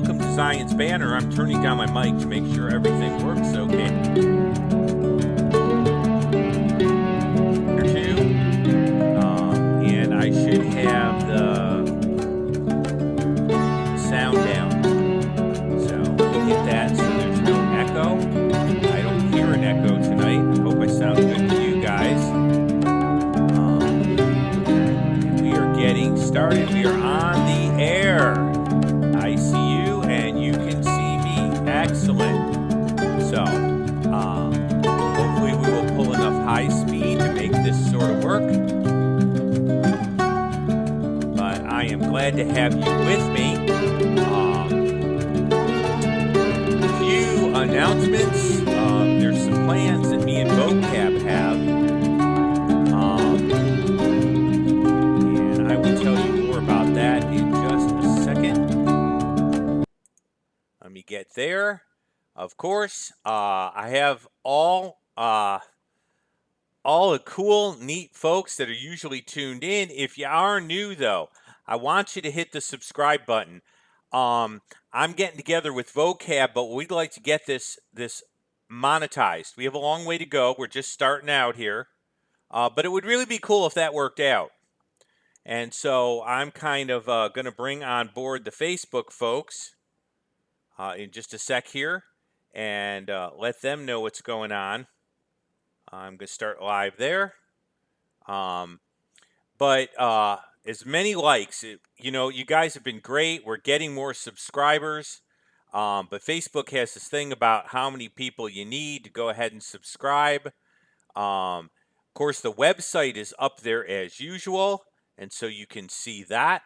welcome to Zion's Banner. I'm turning down my mic to make sure everything works okay. Here too. And I should have the sound down. So let me hit that so there's no echo. I don't hear an echo tonight. I hope I sound good to you guys. We are getting started. We are on the air. I see you and you can see me. Excellent. So, hopefully we will pull enough high speed to make this sort of work. But I am glad to have you with me. A few announcements. There's some plans that me and vocab have. And I will tell you more about that in just a second. Let me get there. Of course, I have all the cool, neat folks that are usually tuned in. If you are new, though, I want you to hit the subscribe button. I'm getting together with vocab, but we'd like to get this monetized. We have a long way to go. We're just starting out here, but it would really be cool if that worked out. And so I'm kind of going to bring on board the Facebook folks in just a sec here and let them know what's going on. I'm going to start live there. But as many likes, you guys have been great. We're getting more subscribers. But Facebook has this thing about how many people you need to go ahead and subscribe. Of course, the website is up there as usual, and so you can see that.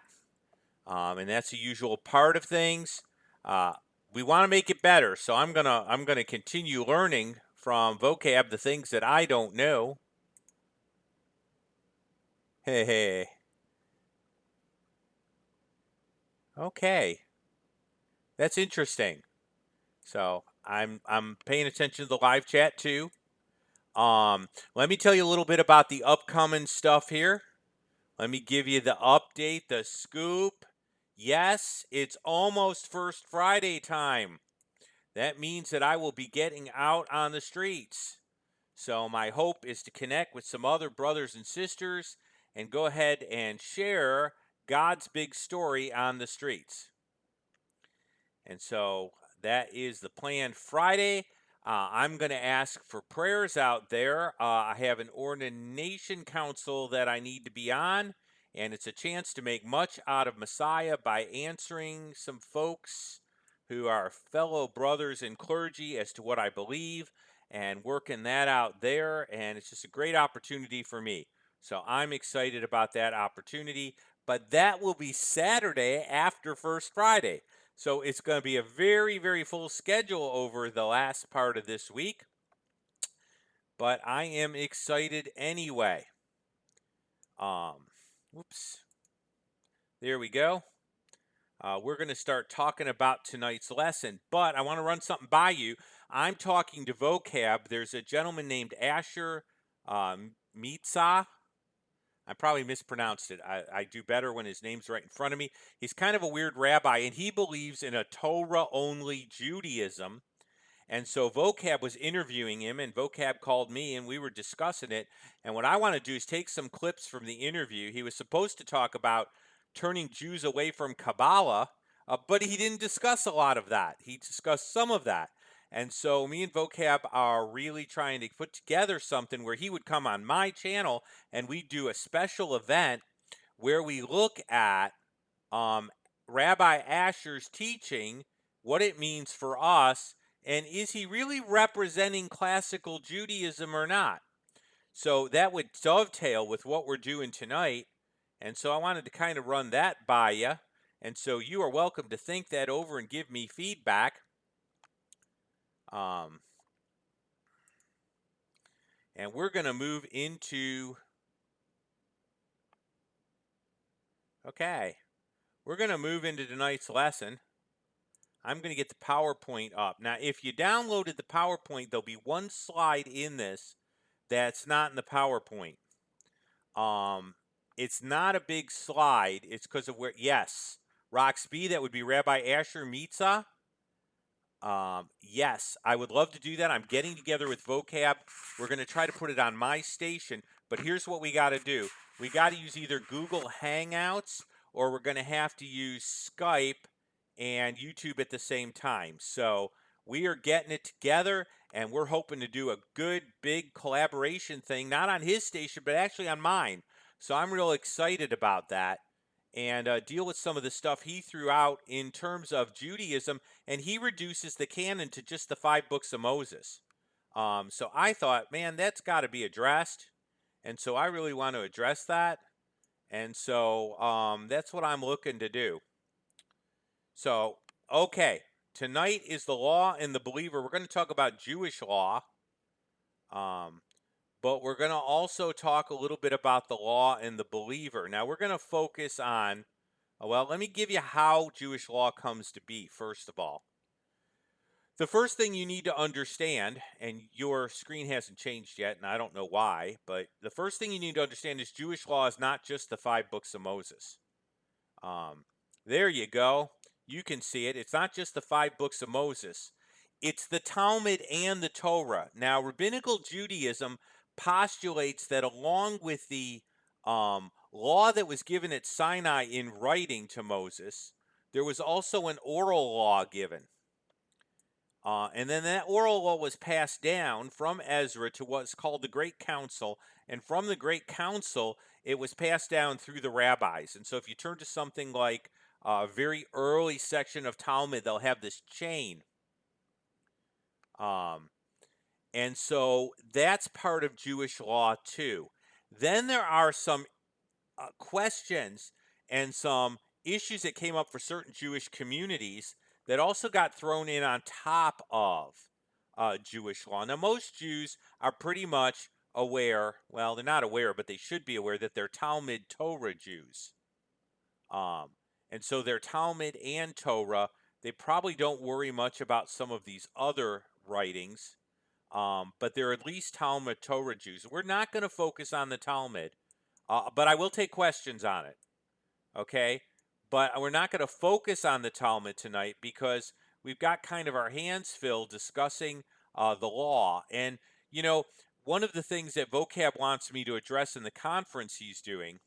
And that's a usual part of things. We want to make it better, so I'm gonna continue learning from vocab the things that I don't know. Hey. Okay. That's interesting. So I'm paying attention to the live chat too. Let me tell you a little bit about the upcoming stuff here. Let me give you the update, the scoop. Yes, it's almost First Friday time. That means that I will be getting out on the streets. So my hope is to connect with some other brothers and sisters and go ahead and share God's big story on the streets. And so that is the plan Friday. I'm going to ask for prayers out there. I have an ordination council that I need to be on, and it's a chance to make much out of Messiah by answering some folks who are fellow brothers in clergy as to what I believe and working that out there. And it's just a great opportunity for me. So I'm excited about that opportunity. But that will be Saturday after First Friday. So it's going to be a very, very full schedule over the last part of this week. But I am excited anyway. Whoops. There we go. We're going to start talking about tonight's lesson, but I want to run something by you. I'm talking to vocab. There's a gentleman named Asher Mitzah. I probably mispronounced it. I do better when his name's right in front of me. He's kind of a weird rabbi, and he believes in a Torah-only Judaism. And so vocab was interviewing him, and vocab called me, and we were discussing it. And what I want to do is take some clips from the interview. He was supposed to talk about turning Jews away from Kabbalah, but he didn't discuss a lot of that. He discussed some of that. And so me and vocab are really trying to put together something where he would come on my channel and we do a special event where we look at Rabbi Asher's teaching, what it means for us, and is he really representing classical Judaism or not? So that would dovetail with what we're doing tonight. And so I wanted to kind of run that by you. And so you are welcome to think that over and give me feedback. And we're going to move into, we're going to move into tonight's lesson. I'm going to get the PowerPoint up. Now, if you downloaded the PowerPoint, there'll be one slide in this that's not in the PowerPoint. It's not a big slide. It's because of where, yes, Roxby, that would be Rabbi Asher Mitzah. Yes, I would love to do that. I'm getting together with Vocab. We're going to try to put it on my station, but here's what we got to do. We got to use either Google Hangouts or we're going to have to use Skype and YouTube at the same time. So we are getting it together and we're hoping to do a good big collaboration thing, not on his station, but actually on mine. So I'm real excited about that and deal with some of the stuff he threw out in terms of Judaism, and he reduces the canon to just the 5 books of Moses. So I thought, man, that's got to be addressed, and so I really want to address that, and so that's what I'm looking to do. So, okay, tonight is the law and the believer. We're going to talk about Jewish law, but we're going to also talk a little bit about the law and the believer. Now, we're going to focus on well, let me give you how Jewish law comes to be, first of all. The first thing you need to understand, and your screen hasn't changed yet, and I don't know why, but the first thing you need to understand is Jewish law is not just the 5 books of Moses. There you go. You can see it. It's not just the 5 books of Moses. It's the Talmud and the Torah. Now, Rabbinical Judaism postulates that along with the law that was given at Sinai in writing to Moses, there was also an oral law given. And then that oral law was passed down from Ezra to what's called the Great Council. And from the Great Council, it was passed down through the rabbis. And so if you turn to something like a very early section of Talmud, they'll have this chain. And so that's part of Jewish law too. Then there are some questions and some issues that came up for certain Jewish communities that also got thrown in on top of Jewish law. Now, most Jews are pretty much aware, well, they're not aware, but they should be aware that they're Talmud Torah Jews. And so they're Talmud and Torah. They probably don't worry much about some of these other writings, but they're at least Talmud Torah Jews. We're not going to focus on the Talmud, but I will take questions on it. Okay? But we're not going to focus on the Talmud tonight because we've got kind of our hands filled discussing the law. And, you know, one of the things that Vocab wants me to address in the conference he's doing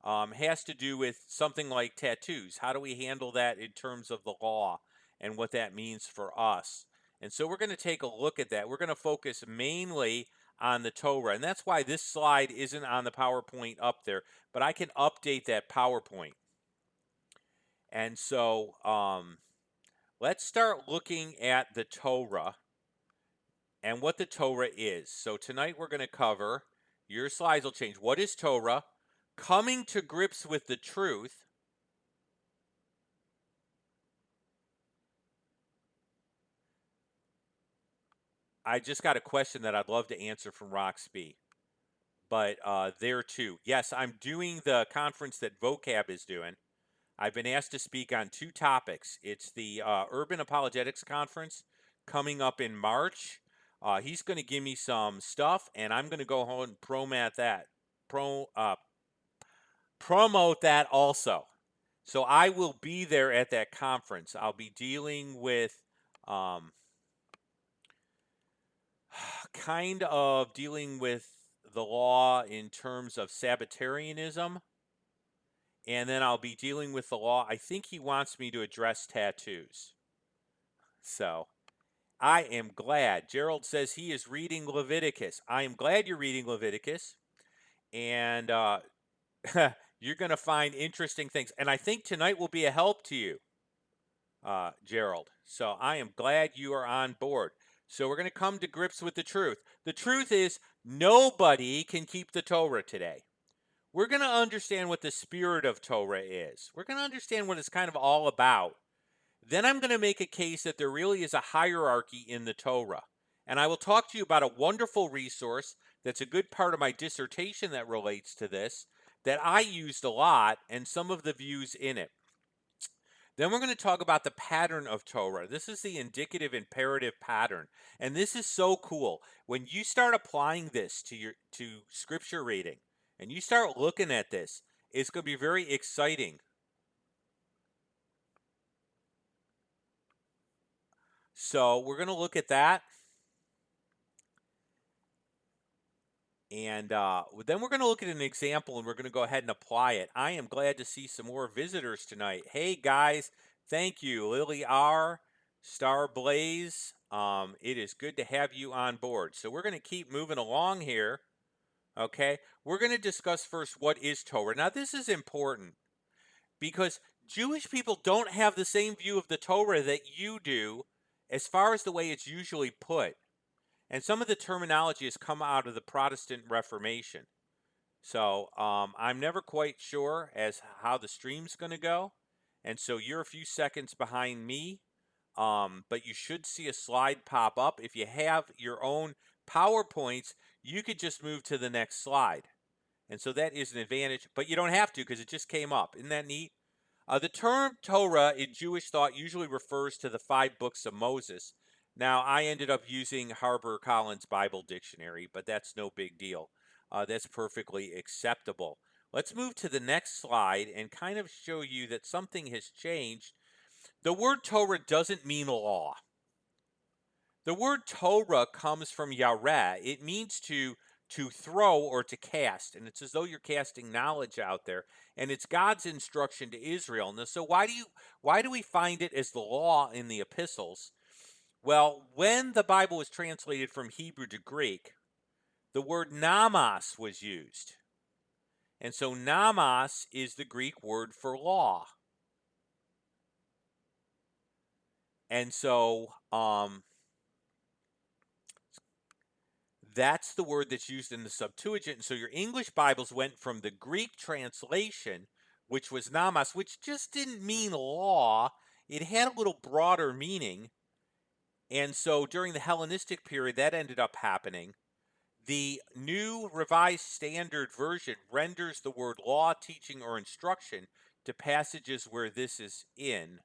has to do with something like tattoos. How do we handle that in terms of the law and what that means for us? And so we're going to take a look at that. We're going to focus mainly on the Torah. And that's why this slide isn't on the PowerPoint up there, but I can update that PowerPoint. And so let's start looking at the Torah and what the Torah is. So tonight we're going to cover, your slides will change. What is Torah? Coming to grips with the truth. I just got a question that I'd love to answer from Roxby. But there too. Yes, I'm doing the conference that Vocab is doing. I've been asked to speak on 2 topics. It's the Urban Apologetics Conference coming up in March. He's going to give me some stuff, and I'm going to go home and promote that also. So I will be there at that conference. I'll be dealing with kind of dealing with the law in terms of Sabbatarianism. And then I'll be dealing with the law. I think he wants me to address tattoos. So I am glad. Gerald says he is reading Leviticus. I am glad you're reading Leviticus. And you're going to find interesting things. And I think tonight will be a help to you, Gerald. So I am glad you are on board. So we're going to come to grips with the truth. The truth is nobody can keep the Torah today. We're going to understand what the spirit of Torah is. We're going to understand what it's kind of all about. Then I'm going to make a case that there really is a hierarchy in the Torah. And I will talk to you about a wonderful resource that's a good part of my dissertation that relates to this, that I used a lot, and some of the views in it. Then we're going to talk about the pattern of Torah. This is the indicative imperative pattern. And this is so cool. When you start applying this to scripture reading, and you start looking at this, it's going to be very exciting. So we're going to look at that. And then we're going to look at an example and we're going to go ahead and apply it. I am glad to see some more visitors tonight. Hey, guys. Thank you. Lily R., Star Blaze. It is good to have you on board. So we're going to keep moving along here. Okay. We're going to discuss first what is Torah. Now, this is important because Jewish people don't have the same view of the Torah that you do as far as the way it's usually put. And some of the terminology has come out of the Protestant Reformation. So I'm never quite sure as how the stream's going to go. And so you're a few seconds behind me. But you should see a slide pop up. If you have your own PowerPoints, you could just move to the next slide. And so that is an advantage. But you don't have to because it just came up. Isn't that neat? The term Torah in Jewish thought usually refers to the 5 books of Moses. Now, I ended up using HarperCollins Bible Dictionary, but that's no big deal. That's perfectly acceptable. Let's move to the next slide and kind of show you that something has changed. The word Torah doesn't mean law. The word Torah comes from yareh. It means to throw or to cast, and it's as though you're casting knowledge out there. And it's God's instruction to Israel. Now, so why do we find it as the law in the epistles? Well, when the Bible was translated from Hebrew to Greek, the word namas was used. And so namas is the Greek word for law. And so that's the word that's used in the Septuagint. And so your English Bibles went from the Greek translation, which was namas, which just didn't mean law. It had a little broader meaning. And so during the Hellenistic period, that ended up happening. The New Revised Standard Version renders the word law, teaching, or instruction to passages where this is in.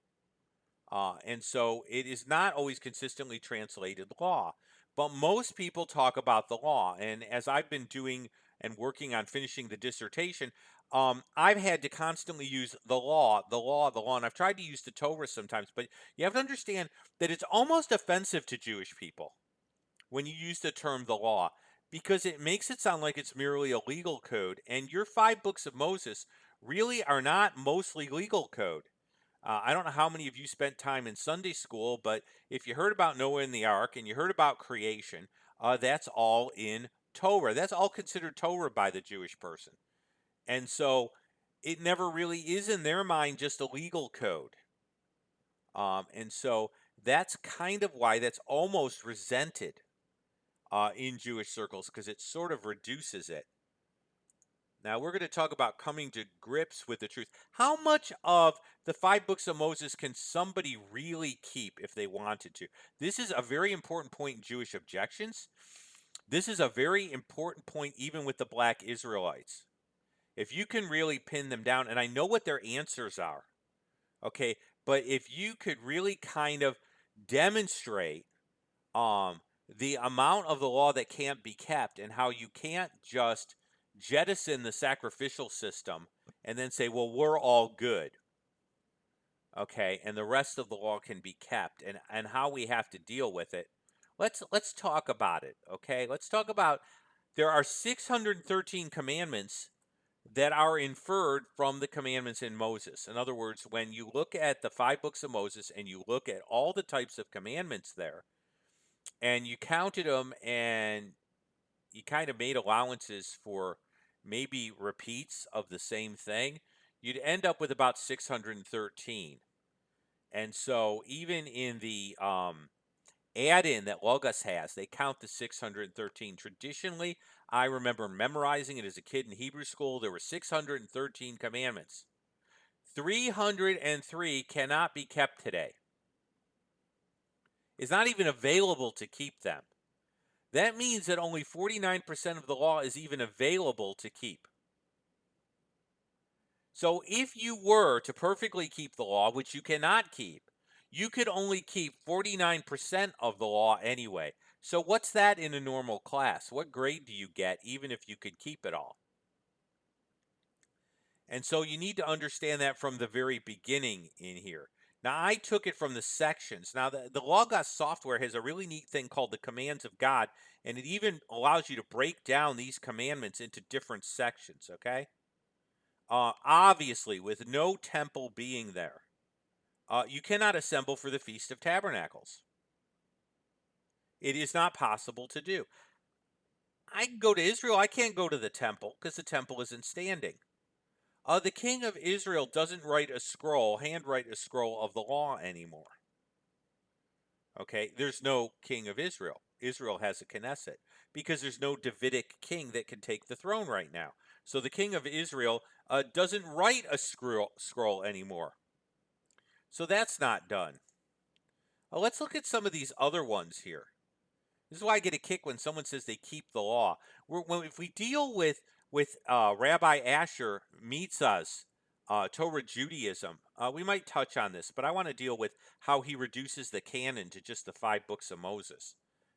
And so it is not always consistently translated law. But most people talk about the law. And as I've been doing and working on finishing the dissertation, I've had to constantly use the law, the law, the law. And I've tried to use the Torah sometimes. But you have to understand that it's almost offensive to Jewish people when you use the term the law, because it makes it sound like it's merely a legal code. And your 5 books of Moses really are not mostly legal code. I don't know how many of you spent time in Sunday school, but if you heard about Noah and the ark and you heard about creation, that's all in Torah. That's all considered Torah by the Jewish person. And so it never really is in their mind just a legal code. And so that's kind of why that's almost resented in Jewish circles, because it sort of reduces it. Now we're going to talk about coming to grips with the truth. How much of the 5 books of Moses can somebody really keep if they wanted to? This is a very important point in Jewish objections. This is a very important point even with the black Israelites. If you can really pin them down, and I know what their answers are, okay, but if you could really kind of demonstrate the amount of the law that can't be kept and how you can't just jettison the sacrificial system and then say, well, we're all good. Okay, and the rest of the law can be kept, and how we have to deal with it. Let's talk about it, okay? Let's talk about there are 613 commandments that are inferred from the commandments in Moses. In other words, when you look at the 5 books of Moses and you look at all the types of commandments there, and you counted them and you kind of made allowances for maybe repeats of the same thing, you'd end up with about 613. And so even in the add-in that Logos has, they count the 613. Traditionally, I remember memorizing it as a kid in Hebrew school. There were 613 commandments. 303 cannot be kept today. It's not even available to keep them. That means that only 49% of the law is even available to keep. So if you were to perfectly keep the law, which you cannot keep, you could only keep 49% of the law anyway. So what's that in a normal class? What grade do you get even if you could keep it all? And so you need to understand that from the very beginning in here. Now, I took it from the sections. Now, the Logos software has a really neat thing called the commands of God, and it even allows you to break down these commandments into different sections, okay? Obviously, with no temple being there, you cannot assemble for the Feast of Tabernacles. It is not possible to do. I can go to Israel. I can't go to the temple because the temple isn't standing. The king of Israel doesn't handwrite a scroll of the law anymore. Okay, there's no king of Israel. Israel has a Knesset because there's no Davidic king that can take the throne right now. So the king of Israel doesn't write a scroll anymore. So that's not done. Let's look at some of these other ones here. This is why I get a kick when someone says they keep the law. If we deal with Rabbi Asher Mitzah's Torah Judaism, we might touch on this, but I want to deal with how he reduces the canon to just the 5 books of Moses,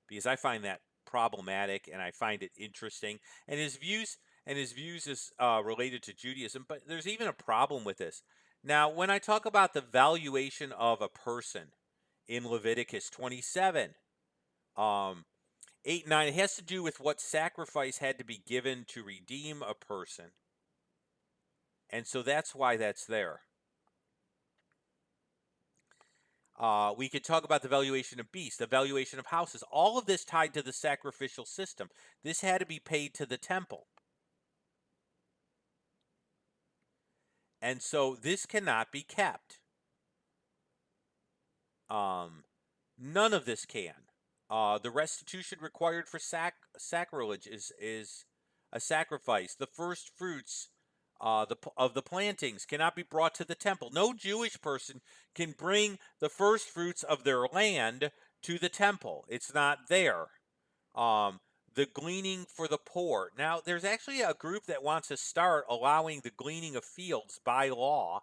because I find that problematic and I find it interesting. And his views is related to Judaism, but there's even a problem with this. Now, when I talk about the valuation of a person in Leviticus 27, 8 9, it has to do with what sacrifice had to be given to redeem a person. And so that's why that's there. We could talk about the valuation of beasts, the valuation of houses, all of this tied to the sacrificial system. This had to be paid to the temple. And so this cannot be kept. None of this can. The restitution required for sacrilege is a sacrifice. The first fruits of the plantings cannot be brought to the temple. No Jewish person can bring the first fruits of their land to the temple. It's not there. The gleaning for the poor. Now, there's actually a group that wants to start allowing the gleaning of fields by law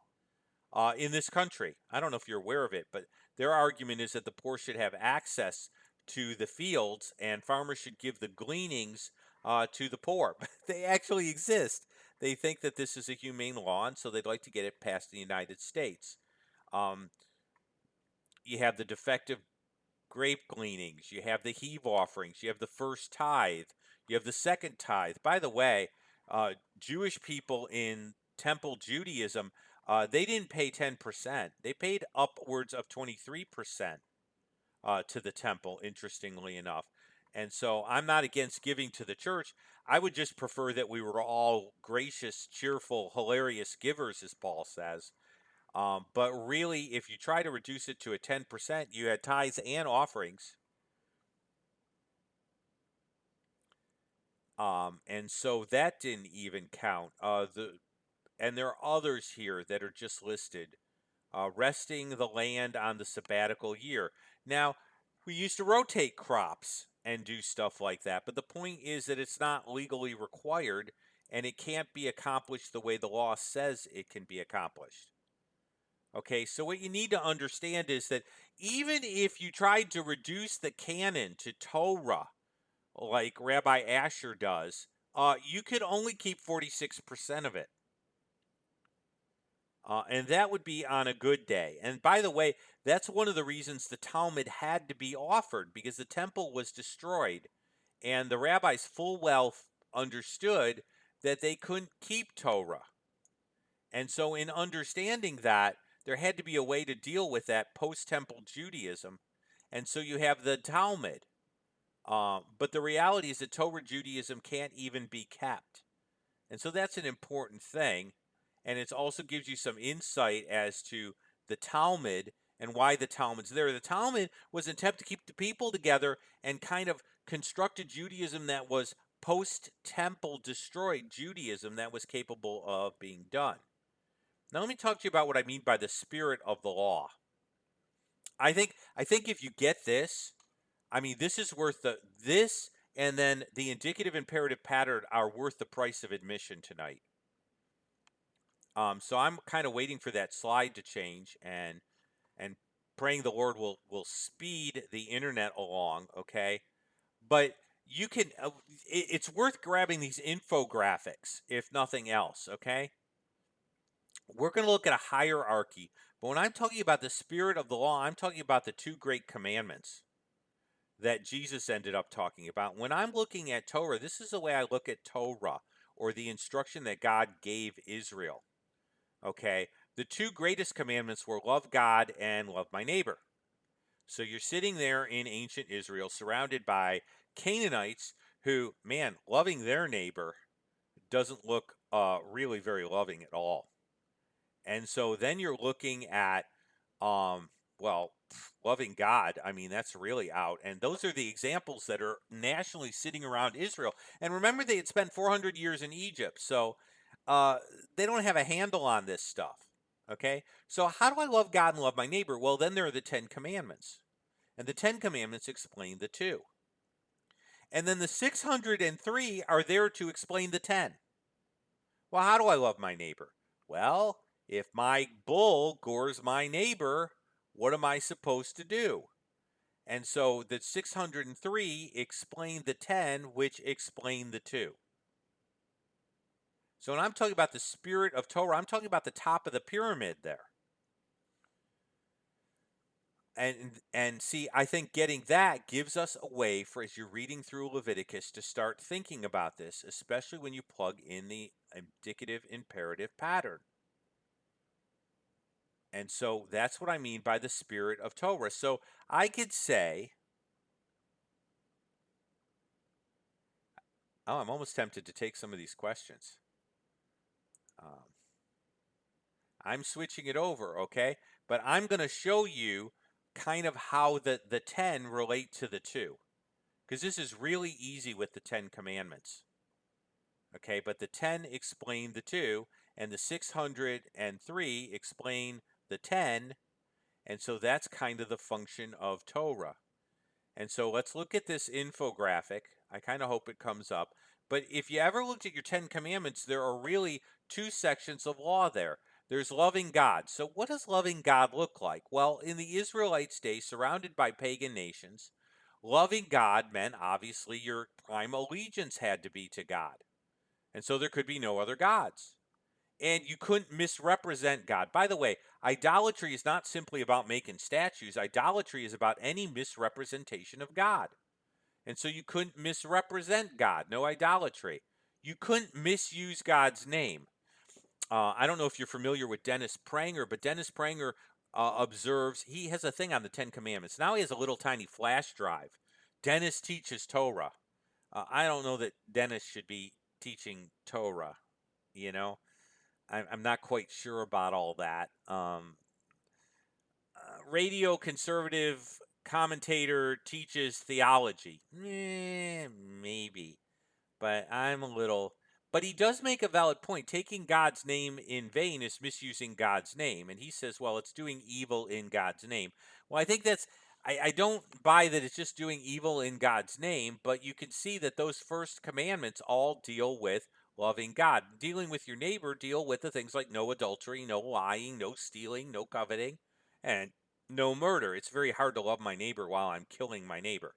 in this country. I don't know if you're aware of it, but their argument is that the poor should have access to the fields and farmers should give the gleanings to the poor. But they actually exist. They think that this is a humane law, and so they'd like to get it passed in the United States. Um, you have the defective grape gleanings, you have the heave offerings, you have the first tithe, you have the second tithe. By the way, Jewish people in Temple Judaism, they didn't pay 10%. They paid upwards of 23% to the temple, interestingly enough. And so I'm not against giving to the church. I would just prefer that we were all gracious, cheerful, hilarious givers, as Paul says. But really, if you try to reduce it to a 10%, you had tithes and offerings. And so that didn't even count. And there are others here that are just listed. Resting the land on the sabbatical year. Now, we used to rotate crops and do stuff like that, but the point is that it's not legally required and it can't be accomplished the way the law says it can be accomplished. Okay, so what you need to understand is that even if you tried to reduce the canon to Torah, like Rabbi Asher does, you could only keep 46% of it. And that would be on a good day. And by the way, that's one of the reasons the Talmud had to be offered, because the temple was destroyed. And the rabbis full well understood that they couldn't keep Torah. And so, in understanding that, there had to be a way to deal with that post temple Judaism. And so, you have the Talmud. But the reality is that Torah Judaism can't even be kept. And so, that's an important thing. And it also gives you some insight as to the Talmud and why the Talmud's there. The Talmud was an attempt to keep the people together and kind of construct a Judaism that was post temple destroyed Judaism that was capable of being done. Now let me talk to you about what I mean by the spirit of the law. I think if you get this, I mean this is worth this and then the indicative imperative pattern are worth the price of admission tonight. So I'm kind of waiting for that slide to change and praying the Lord will speed the internet along, okay? But you can it's worth grabbing these infographics if nothing else, okay? we're going to look at a hierarchy. But when I'm talking about the spirit of the law, I'm talking about the two great commandments that Jesus ended up talking about. When I'm looking at Torah, this is the way I look at Torah, or the instruction that God gave Israel. Okay? The two greatest commandments were love God and love my neighbor. So you're sitting there in ancient Israel surrounded by Canaanites who, man, loving their neighbor doesn't look really very loving at all. And so then you're looking at, well, loving God. I mean, that's really out. And those are the examples that are nationally sitting around Israel. And remember, they had spent 400 years in Egypt. So uh, they don't have a handle on this stuff. Okay. So how do I love God and love my neighbor? Well, then there are the 10 Commandments. And the 10 Commandments explain the two. And then the 603 are there to explain the 10. Well, how do I love my neighbor? Well, if my bull gores my neighbor, what am I supposed to do? And so the 603 explain the 10, which explain the 2. So when I'm talking about the spirit of Torah, I'm talking about the top of the pyramid there. And see, I think getting that gives us a way for, as you're reading through Leviticus, to start thinking about this, especially when you plug in the indicative imperative pattern. And so that's what I mean by the spirit of Torah. So I could say, oh, I'm almost tempted to take some of these questions. I'm switching it over, okay? But I'm going to show you kind of how the 10 relate to the 2. Because this is really easy with the 10 commandments. Okay, but the 10 explain the 2, and the 603 explain the 10, and so that's kind of the function of Torah. And so let's look at this infographic. I kind of hope it comes up. But if you ever looked at your 10 commandments, there are really 2 sections of law there. There's loving God. So what does loving God look like? Well, in the Israelites' day, surrounded by pagan nations, loving God meant obviously your prime allegiance had to be to God. And so there could be no other gods. And you couldn't misrepresent God. By the way, idolatry is not simply about making statues. Idolatry is about any misrepresentation of God. And so you couldn't misrepresent God. No idolatry. You couldn't misuse God's name. I don't know if you're familiar with Dennis Pranger, but Dennis Pranger observes, he has a thing on the 10 Commandments. Now he has a little tiny flash drive. Dennis teaches Torah. I don't know that Dennis should be teaching Torah, you know? I'm not quite sure about all that. Radio conservative commentator teaches theology. Maybe. But I'm a little. But he does make a valid point. Taking God's name in vain is misusing God's name. And he says, well, it's doing evil in God's name. Well, I think that's. I don't buy that it's just doing evil in God's name, but you can see that those first commandments all deal with loving God. Dealing with your neighbor deal with the things like no adultery, no lying, no stealing, no coveting, and no murder. It's very hard to love my neighbor while I'm killing my neighbor.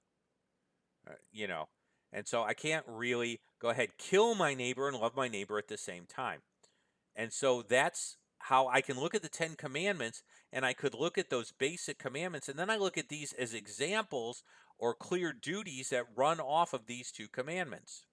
You know, and so I can't really go ahead, kill my neighbor and love my neighbor at the same time. And so that's how I can look at the 10 commandments, and I could look at those basic commandments, and then I look at these as examples or clear duties that run off of these 2 commandments.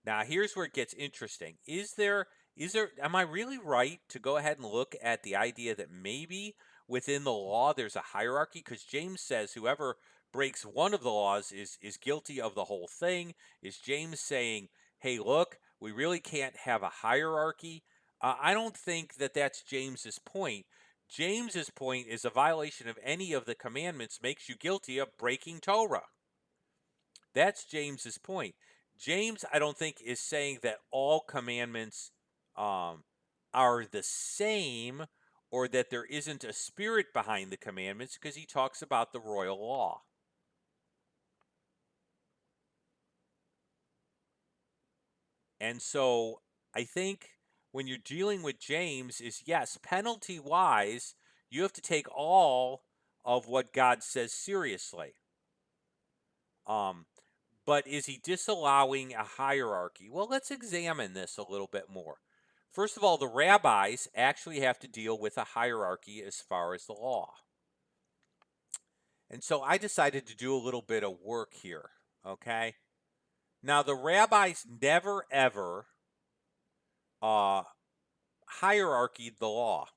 Now, here's where it gets interesting. Am I really right to go ahead and look at the idea that maybe within the law there's a hierarchy? Because James says whoever breaks one of the laws is guilty of the whole thing. Is James saying, hey, look, we really can't have a hierarchy? I don't think that that's James's point. James's point is a violation of any of the commandments makes you guilty of breaking Torah. That's James's point. James, I don't think, is saying that all commandments are the same or that there isn't a spirit behind the commandments, because he talks about the royal law. And so I think when you're dealing with James is, yes, penalty wise, you have to take all of what God says seriously. But is he disallowing a hierarchy? Well, let's examine this a little bit more. First of all, the rabbis actually have to deal with a hierarchy as far as the law. And so I decided to do a little bit of work here, okay? Now, the rabbis never ever hierarchied the law,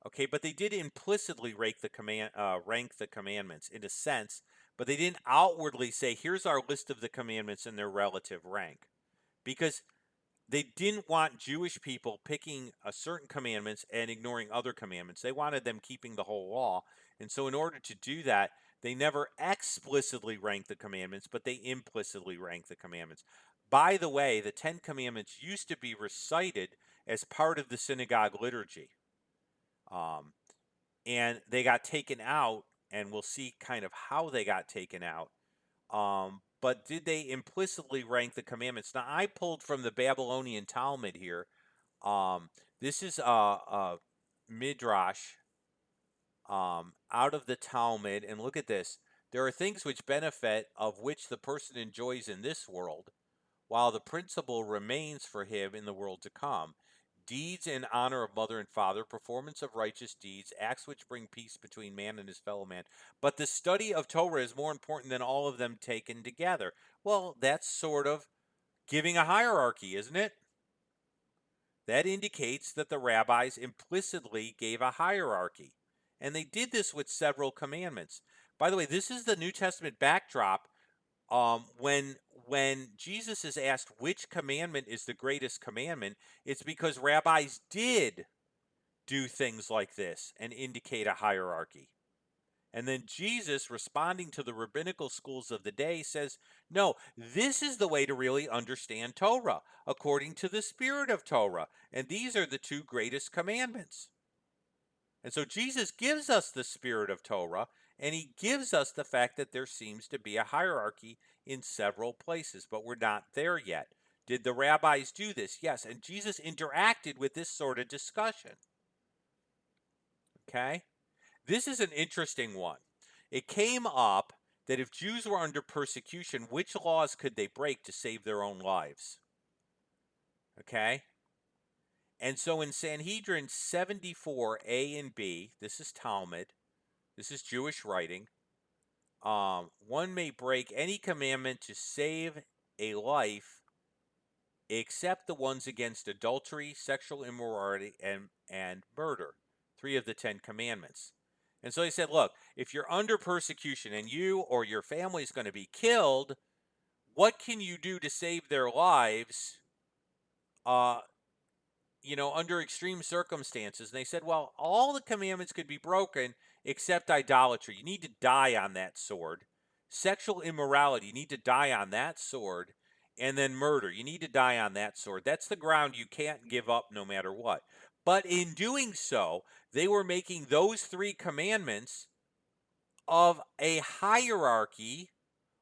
okay? But they did implicitly rank the commandments in a sense, but they didn't outwardly say, here's our list of the commandments in their relative rank. Because they didn't want Jewish people picking a certain commandments and ignoring other commandments. They wanted them keeping the whole law. And so in order to do that, they never explicitly ranked the commandments, but they implicitly ranked the commandments. By the way, the 10 Commandments used to be recited as part of the synagogue liturgy. And they got taken out, and we'll see kind of how they got taken out. But did they implicitly rank the commandments? Now, I pulled from the Babylonian Talmud here. This is a midrash out of the Talmud, and look at this. There are things which benefit of which the person enjoys in this world, while the principle remains for him in the world to come. Deeds in honor of mother and father, performance of righteous deeds, acts which bring peace between man and his fellow man. But the study of Torah is more important than all of them taken together. Well, that's sort of giving a hierarchy, isn't it? That indicates that the rabbis implicitly gave a hierarchy. And they did this with several commandments. By the way, this is the New Testament backdrop. When Jesus is asked which commandment is the greatest commandment, it's because rabbis did do things like this and indicate a hierarchy. And then Jesus, responding to the rabbinical schools of the day, says, no, this is the way to really understand Torah, according to the spirit of Torah. And these are the two greatest commandments. And so Jesus gives us the spirit of Torah, and he gives us the fact that there seems to be a hierarchy in several places, but we're not there yet. Did the rabbis do this? Yes, and Jesus interacted with this sort of discussion. Okay? This is an interesting one. It came up that if Jews were under persecution, which laws could they break to save their own lives? Okay? And so in Sanhedrin 74a and b, this is Talmud, this is Jewish writing, one may break any commandment to save a life except the ones against adultery, sexual immorality, and murder, 3 of the 10 commandments. And so he said, look, if you're under persecution and you or your family is going to be killed, what can you do to save their lives, under extreme circumstances? And they said, well, all the commandments could be broken except idolatry. You need to die on that sword. Sexual immorality, you need to die on that sword. And then murder, you need to die on that sword. That's the ground you can't give up no matter what. But in doing so, they were making those 3 commandments of a hierarchy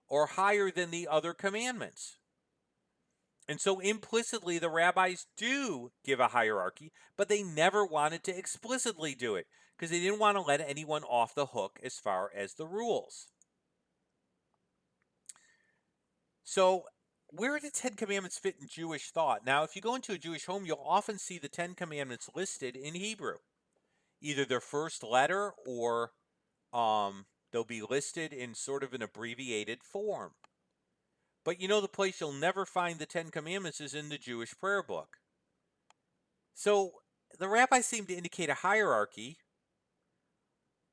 or higher than the other commandments. And so implicitly, the rabbis do give a hierarchy, but they never wanted to explicitly do it because they didn't want to let anyone off the hook as far as the rules. So where do the 10 Commandments fit in Jewish thought? Now, if you go into a Jewish home, you'll often see the 10 Commandments listed in Hebrew, either their first letter or they'll be listed in sort of an abbreviated form. But the place you'll never find the 10 Commandments is in the Jewish prayer book. So the rabbis seem to indicate a hierarchy.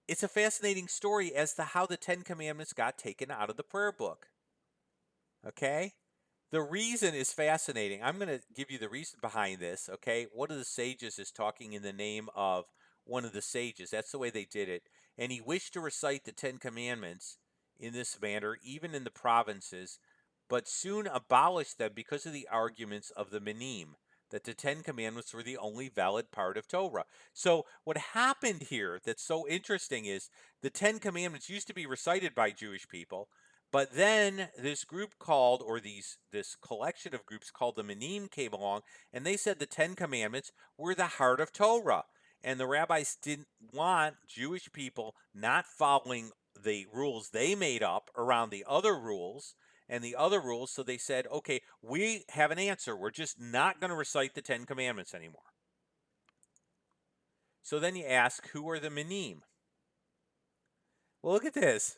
It's a fascinating story as to how the 10 Commandments got taken out of the prayer book. Okay? The reason is fascinating. I'm going to give you the reason behind this, okay? One of the sages is talking in the name of one of the sages. That's the way they did it. And he wished to recite the 10 Commandments in this manner, even in the provinces, but soon abolished them because of the arguments of the Minim, that the 10 Commandments were the only valid part of Torah. So what happened here that's so interesting is the 10 Commandments used to be recited by Jewish people, but then this group called, or this collection of groups called the Minim came along, and they said the 10 Commandments were the heart of Torah. And the rabbis didn't want Jewish people not following the rules they made up around the other rules. and the other rules. So they said, okay, we have an answer. We're just not going to recite the 10 Commandments anymore. So then you ask, who are the Minim? Well, look at this.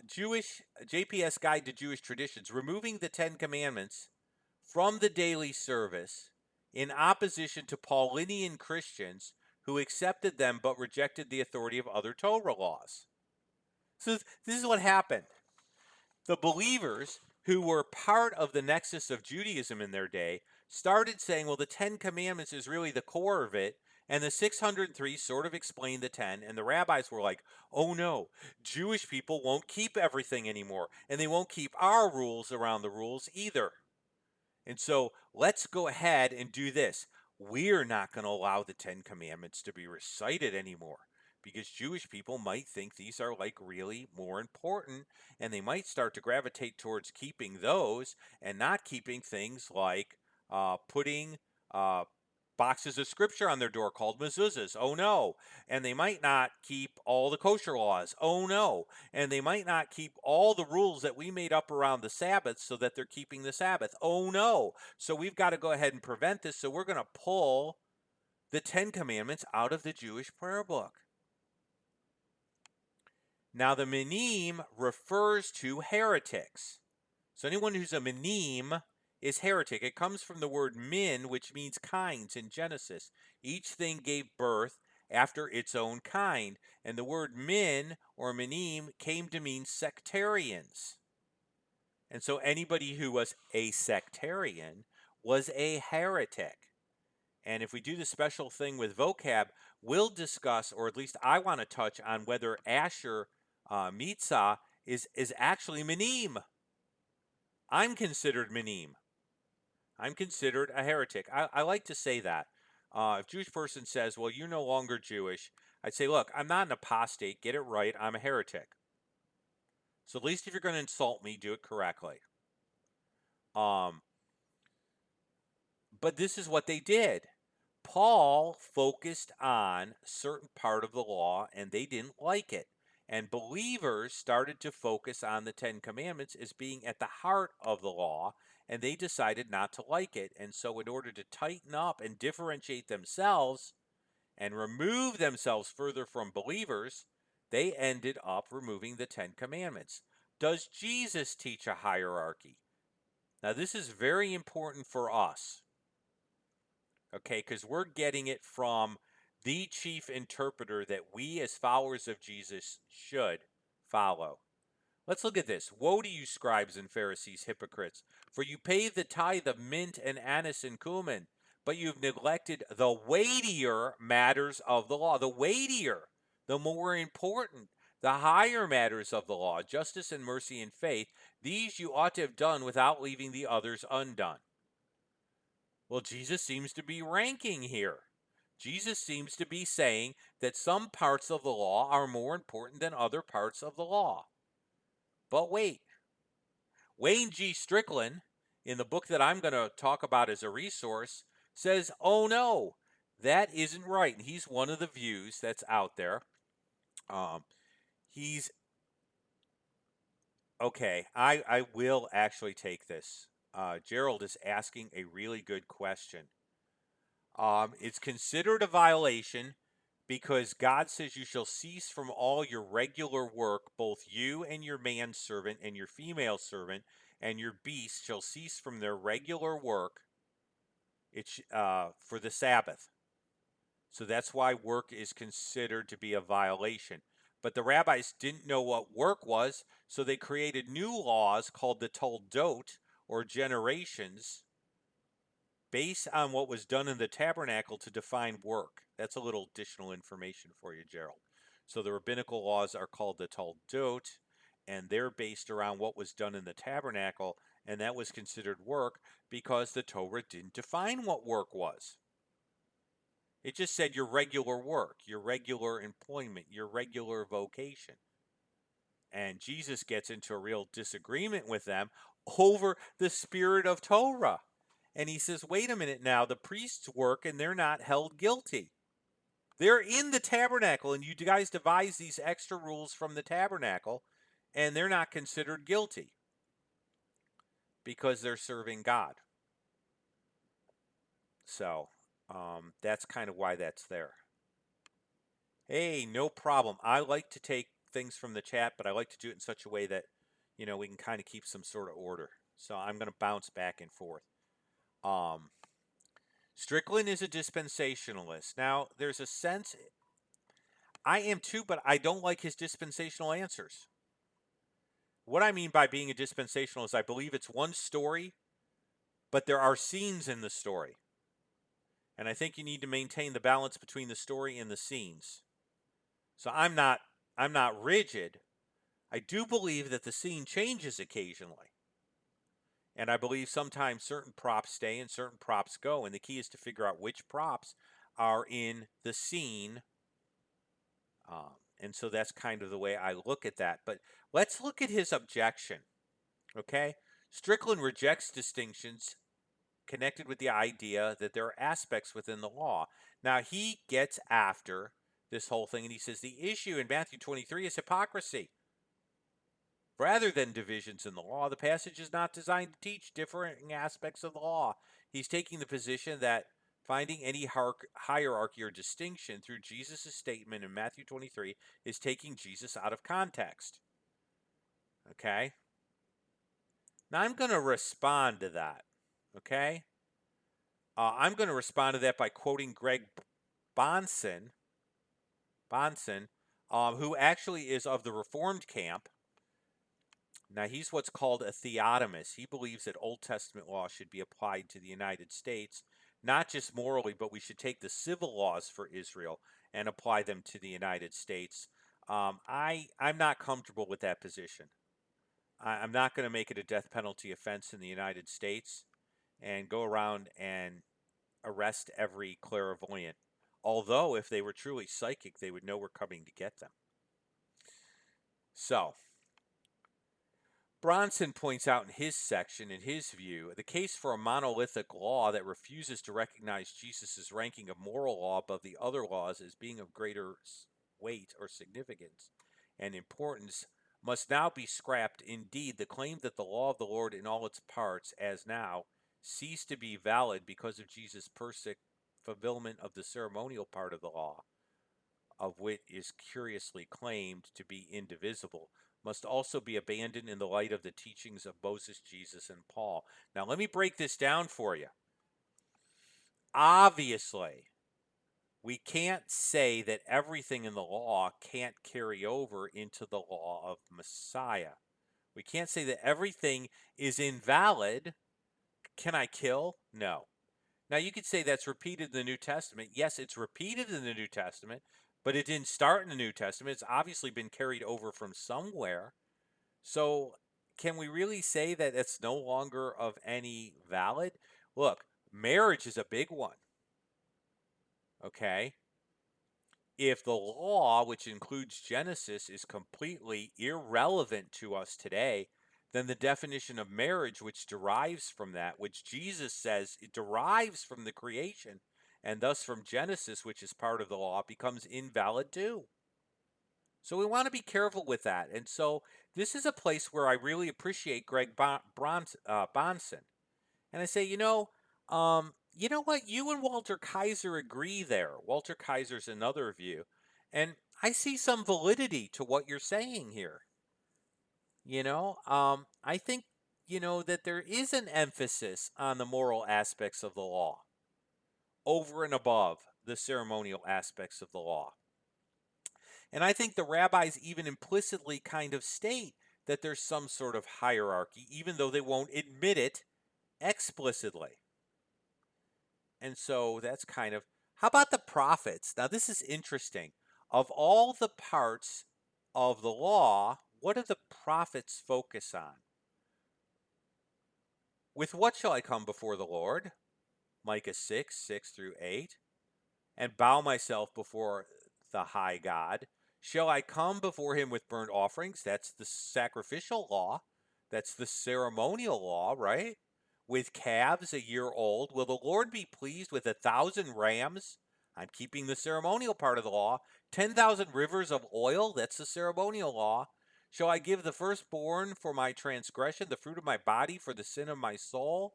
Jewish JPS Guide to Jewish Traditions, removing the 10 Commandments from the daily service in opposition to Paulinian Christians who accepted them but rejected the authority of other Torah laws. So this is what happened. The believers who were part of the nexus of Judaism in their day started saying, well, the 10 Commandments is really the core of it, and the 603 sort of explained the 10, and the rabbis were like, oh no, Jewish people won't keep everything anymore, and they won't keep our rules around the rules either. And so let's go ahead and do this. We're not going to allow the 10 Commandments to be recited anymore because Jewish people might think these are like really more important, and they might start to gravitate towards keeping those and not keeping things like putting boxes of scripture on their door called mezuzahs. Oh no. And they might not keep all the kosher laws. Oh no. And they might not keep all the rules that we made up around the Sabbath so that they're keeping the Sabbath. Oh no. So we've got to go ahead and prevent this. So we're going to pull the 10 Commandments out of the Jewish prayer book. Now, the Minim refers to heretics. So anyone who's a Minim is heretic. It comes from the word min, which means kinds in Genesis. Each thing gave birth after its own kind. And the word min or Minim came to mean sectarians. And so anybody who was a sectarian was a heretic. And if we do the special thing with vocab, we'll discuss, or at least I want to touch on whether Asher Mitzah is actually Minim. I'm considered Minim. I'm considered a heretic. I like to say that. If a Jewish person says, well, you're no longer Jewish, I'd say, look, I'm not an apostate. Get it right. I'm a heretic. So at least if you're going to insult me, do it correctly. But this is what they did. Paul focused on a certain part of the law, and they didn't like it. And believers started to focus on the 10 Commandments as being at the heart of the law, and they decided not to like it. And so, in order to tighten up and differentiate themselves and remove themselves further from believers, they ended up removing the 10 Commandments. Does Jesus teach a hierarchy? Now, this is very important for us, okay, because we're getting it from the chief interpreter that we as followers of Jesus should follow. Let's look at this. Woe to you, scribes and Pharisees, hypocrites, for you pay the tithe of mint and anise and cumin, but you've neglected the weightier matters of the law. The weightier, the more important, the higher matters of the law, justice and mercy and faith. These you ought to have done without leaving the others undone. Well, Jesus seems to be ranking here. Jesus seems to be saying that some parts of the law are more important than other parts of the law. But wait, Wayne G. Strickland, in the book that I'm going to talk about as a resource, says, oh no, that isn't right. And he's one of the views that's out there. He's, okay, I will actually take this. Gerald is asking a really good question. It's considered a violation because God says you shall cease from all your regular work, both you and your manservant and your female servant and your beast shall cease from their regular work for the Sabbath. So that's why work is considered to be a violation. But the rabbis didn't know what work was, so they created new laws called the Toldot, or generations, based on what was done in the tabernacle to define work. That's a little additional information for you, Gerald. So the rabbinical laws are called the Toldot, and they're based around what was done in the tabernacle, and that was considered work because the Torah didn't define what work was. It just said your regular work, your regular employment, your regular vocation. And Jesus gets into a real disagreement with them over the spirit of Torah. And he says, wait a minute now, the priests work and they're not held guilty. They're in the tabernacle, and you guys devise these extra rules from the tabernacle, and they're not considered guilty. because they're serving God. So that's kind of why that's there. Hey, no problem. I like to take things from the chat, but I like to do it in such a way that, we can kind of keep some sort of order. So I'm going to bounce back and forth. Strickland is a dispensationalist. Now, there's a sense I am too, but I don't like his dispensational answers. What I mean by being a dispensationalist, I believe it's one story, but there are scenes in the story. And I think you need to maintain the balance between the story and the scenes. So I'm not rigid. I do believe that the scene changes occasionally. And I believe sometimes certain props stay and certain props go. And the key is to figure out which props are in the scene. And so that's kind of the way I look at that. But let's look at his objection. Okay? Strickland rejects distinctions connected with the idea that there are aspects within the law. Now, he gets after this whole thing and he says the issue in Matthew 23 is hypocrisy. Rather than divisions in the law, the passage is not designed to teach differing aspects of the law. He's taking the position that finding any hierarchy or distinction through Jesus' statement in Matthew 23 is taking Jesus out of context. Okay? Now I'm going to respond to that. Okay? I'm going to respond to that by quoting Greg Bonson, who actually is of the Reformed camp. Now, he's what's called a theotomist. He believes that Old Testament law should be applied to the United States, not just morally, but we should take the civil laws for Israel and apply them to the United States. I'm not comfortable with that position. I'm not going to make it a death penalty offense in the United States and go around and arrest every clairvoyant. Although, if they were truly psychic, they would know we're coming to get them. So, Bronson points out in his section, in his view, the case for a monolithic law that refuses to recognize Jesus' ranking of moral law above the other laws as being of greater weight or significance and importance must now be scrapped. Indeed, the claim that the law of the Lord in all its parts, as now, cease to be valid because of Jesus' perfect fulfillment of the ceremonial part of the law, of which is curiously claimed to be indivisible, must also be abandoned in the light of the teachings of Moses, Jesus, and Paul. Now, let me break this down for you. Obviously, we can't say that everything in the law can't carry over into the law of Messiah. We can't say that everything is invalid. Can I kill? No. Now, you could say that's repeated in the New Testament. Yes, it's repeated in the New Testament, but it didn't start in the New Testament. It's obviously been carried over from somewhere. So, can we really say that it's no longer of any valid? Look, marriage is a big one. Okay? If the law, which includes Genesis, is completely irrelevant to us today, then the definition of marriage, which derives from that, which Jesus says it derives from the creation, and thus from Genesis, which is part of the law, becomes invalid too. So we want to be careful with that. And so this is a place where I really appreciate Greg Bonson. And I say, you know what? You and Walter Kaiser agree there. Walter Kaiser's another view. And I see some validity to what you're saying here. I think, that there is an emphasis on the moral aspects of the law over and above the ceremonial aspects of the law. And I think the rabbis even implicitly kind of state that there's some sort of hierarchy, even though they won't admit it explicitly. And so that's kind of, how about the prophets? Now, this is interesting. Of all the parts of the law, what do the prophets focus on? With what shall I come before the Lord? Micah 6:6-8. And bow myself before the high God. Shall I come before him with burnt offerings? That's the sacrificial law. That's the ceremonial law, right? With calves a year old. Will the Lord be pleased with 1,000 rams? I'm keeping the ceremonial part of the law. 10,000 rivers of oil. That's the ceremonial law. Shall I give the firstborn for my transgression, the fruit of my body for the sin of my soul?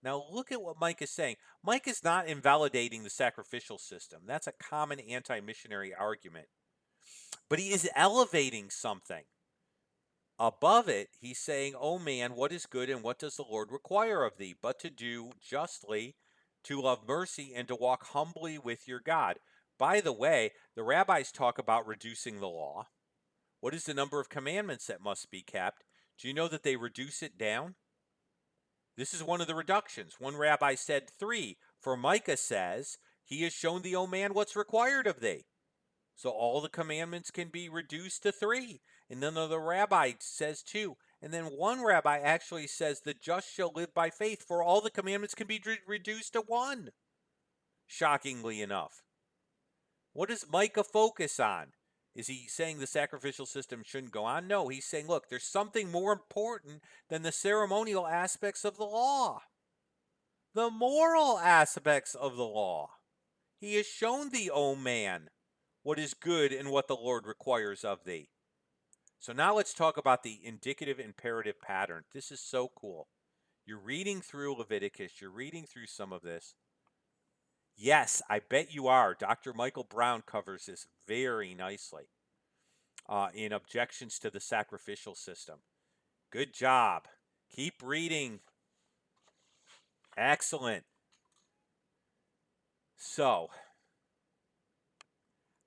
Now look at what Mike is saying. Mike is not invalidating the sacrificial system. That's a common anti-missionary argument. But he is elevating something. Above it, he's saying, "O man, what is good and what does the Lord require of thee? But to do justly, to love mercy, and to walk humbly with your God." By the way, the rabbis talk about reducing the law. What is the number of commandments that must be kept? Do you know that they reduce it down? This is one of the reductions. One rabbi said 3. For Micah says, "He has shown thee, O man, what's required of thee." So all the commandments can be reduced to 3. And then the rabbi says 2. And then one rabbi actually says, "The just shall live by faith," for all the commandments can be reduced to 1. Shockingly enough. What does Micah focus on? Is he saying the sacrificial system shouldn't go on? No, he's saying, look, there's something more important than the ceremonial aspects of the law. The moral aspects of the law. He has shown thee, O man, what is good and what the Lord requires of thee. So now let's talk about the indicative imperative pattern. This is so cool. You're reading through Leviticus, you're reading through some of this. Yes, I bet you are. Dr. Michael Brown covers this very nicely in Objections to the Sacrificial System. Good job. Keep reading. Excellent. So,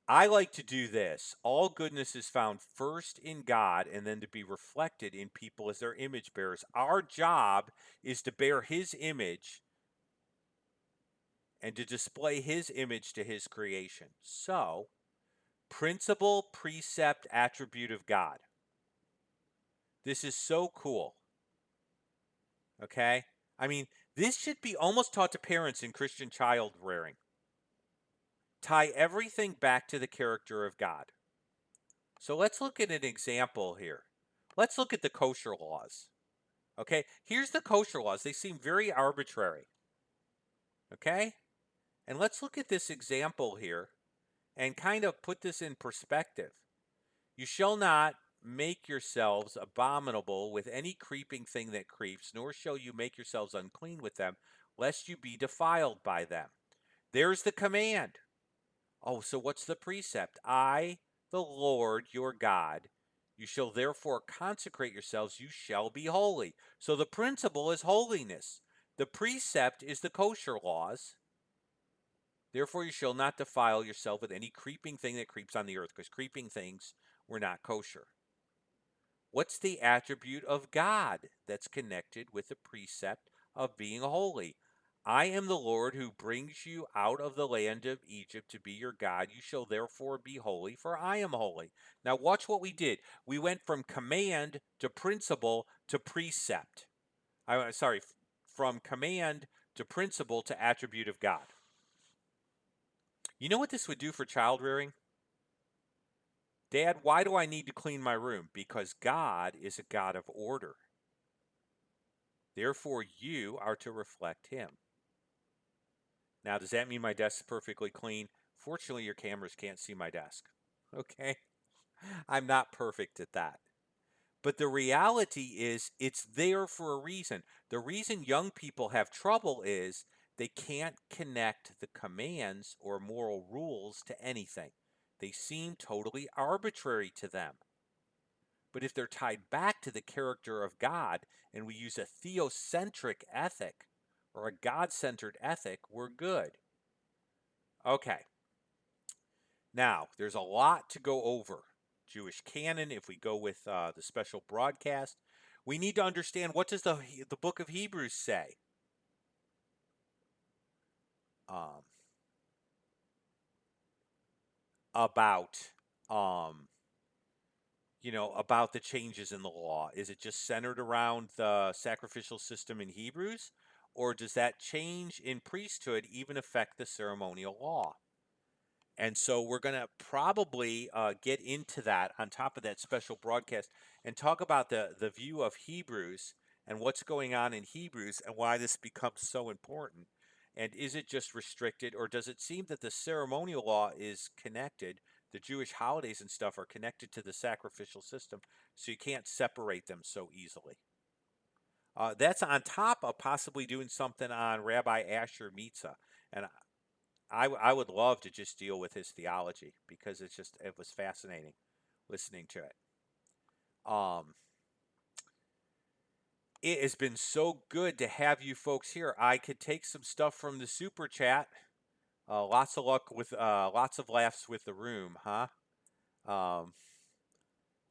I like to do this. All goodness is found first in God and then to be reflected in people as their image bearers. Our job is to bear His image and to display His image to His creation. So, principle, precept, attribute of God. This is so cool. Okay? I mean, this should be almost taught to parents in Christian child rearing. Tie everything back to the character of God. So let's look at an example here. Let's look at the kosher laws. Okay? Here's the kosher laws. They seem very arbitrary. Okay? And let's look at this example here and kind of put this in perspective. You shall not make yourselves abominable with any creeping thing that creeps, nor shall you make yourselves unclean with them, lest you be defiled by them. There's the command. Oh, so what's the precept? I, the Lord your God, you shall therefore consecrate yourselves, you shall be holy. So the principle is holiness. The precept is the kosher laws. Therefore you shall not defile yourself with any creeping thing that creeps on the earth, because creeping things were not kosher. What's the attribute of God that's connected with the precept of being holy? I am the Lord who brings you out of the land of Egypt to be your God. You shall therefore be holy, for I am holy. Now watch what we did. We went from command to principle to precept. From command to principle to attribute of God. You know what this would do for child rearing? Dad, why do I need to clean my room? Because God is a God of order. Therefore, you are to reflect Him. Now, does that mean my desk is perfectly clean? Fortunately, your cameras can't see my desk. Okay? I'm not perfect at that. But the reality is, it's there for a reason. The reason young people have trouble is they can't connect the commands or moral rules to anything. They seem totally arbitrary to them. But if they're tied back to the character of God and we use a theocentric ethic or a God-centered ethic, we're good. Okay. Now, there's a lot to go over. Jewish canon, if we go with the special broadcast, we need to understand, what does the book of Hebrews say? Um, about about the changes in the law. Is it just centered around the sacrificial system in Hebrews, or does that change in priesthood even affect the ceremonial law? And so we're going to probably get into that on top of that special broadcast and talk about the view of Hebrews and what's going on in Hebrews and why this becomes so important. And is it just restricted, or does it seem that the ceremonial law is connected the Jewish holidays and stuff are connected to the sacrificial system, so you can't separate them so easily. That's on top of possibly doing something on Rabbi Asher Mitzah, and I would love to just deal with his theology because it was fascinating listening to it. Um, it has been so good to have you folks here. I could take some stuff from the super chat. Lots of luck with lots of laughs with the room, huh? Um,